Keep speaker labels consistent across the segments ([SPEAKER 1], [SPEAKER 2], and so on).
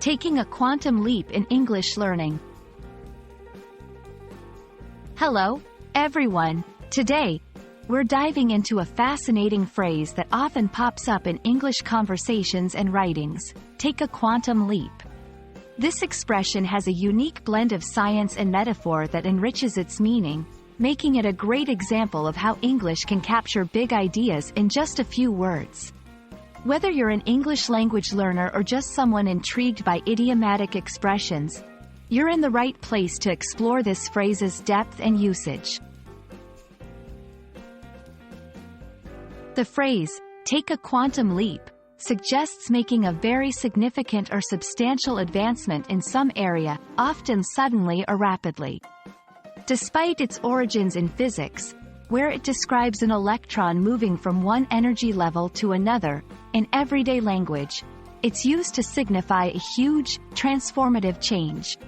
[SPEAKER 1] Taking a quantum leap in English learning. Hello, everyone. Today, we're diving into a fascinating phrase that often pops up in English conversations and writings: take a quantum leap. This expression has a unique blend of science and metaphor that enriches its meaning, making it a great example of how English can capture big ideas in just a few words. Whether you're an English language learner or just someone intrigued by idiomatic expressions, you're in the right place to explore this phrase's depth and usage. The phrase, take a quantum leap, suggests making a very significant or substantial advancement in some area, often suddenly or rapidly. Despite its origins in physics, where it describes an electron moving from one energy level to another, in everyday language, it's used to signify a huge, transformative change.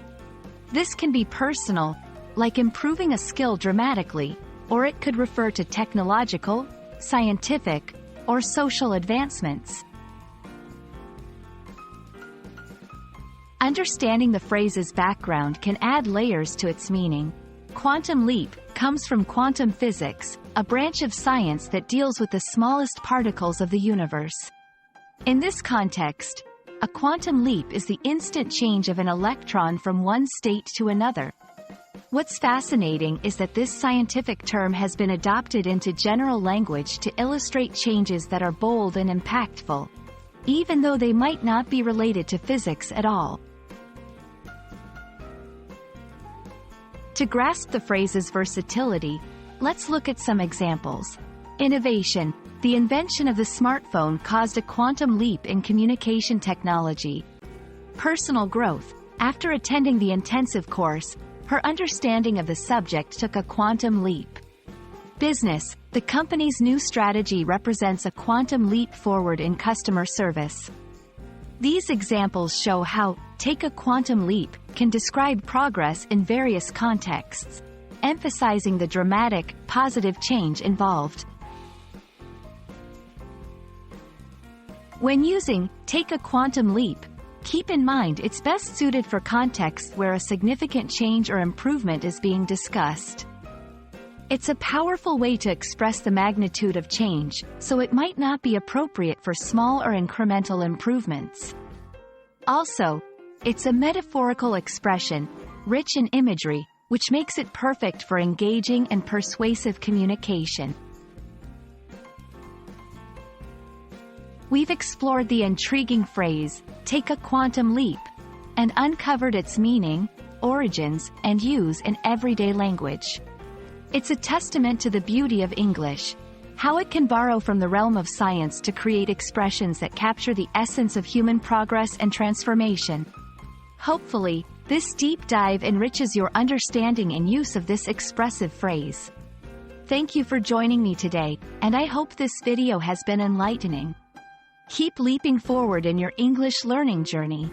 [SPEAKER 1] This can be personal, like improving a skill dramatically, or it could refer to technological, scientific, or social advancements. Understanding the phrase's background can add layers to its meaning. Quantum leap comes from quantum physics, a branch of science that deals with the smallest particles of the universe. In this context, a quantum leap is the instant change of an electron from one state to another. What's fascinating is that this scientific term has been adopted into general language to illustrate changes that are bold and impactful, even though they might not be related to physics at all. To grasp the phrase's versatility, let's look at some examples. Innovation. The invention of the smartphone caused a quantum leap in communication technology. Personal growth. After attending the intensive course, her understanding of the subject took a quantum leap. Business. The company's new strategy represents a quantum leap forward in customer service. These examples show how take a quantum leap can describe progress in various contexts, emphasizing the dramatic, positive change involved. When using take a quantum leap, keep in mind it's best suited for contexts where a significant change or improvement is being discussed. It's a powerful way to express the magnitude of change, so it might not be appropriate for small or incremental improvements. Also, it's a metaphorical expression, rich in imagery, which makes it perfect for engaging and persuasive communication. We've explored the intriguing phrase, take a quantum leap, and uncovered its meaning, origins, and use in everyday language. It's a testament to the beauty of English, how it can borrow from the realm of science to create expressions that capture the essence of human progress and transformation. Hopefully, this deep dive enriches your understanding and use of this expressive phrase. Thank you for joining me today, and I hope this video has been enlightening. Keep leaping forward in your English learning journey.